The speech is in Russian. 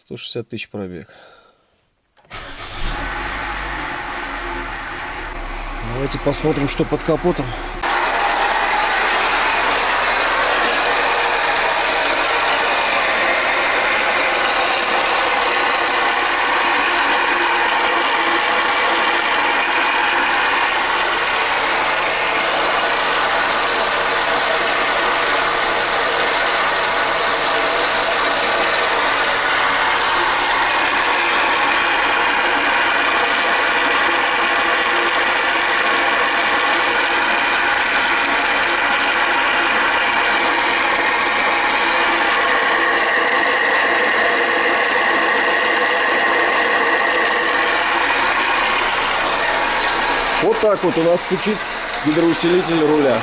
160 тысяч пробег. Давайте посмотрим, что под капотом. Вот так вот у нас стучит гидроусилитель руля.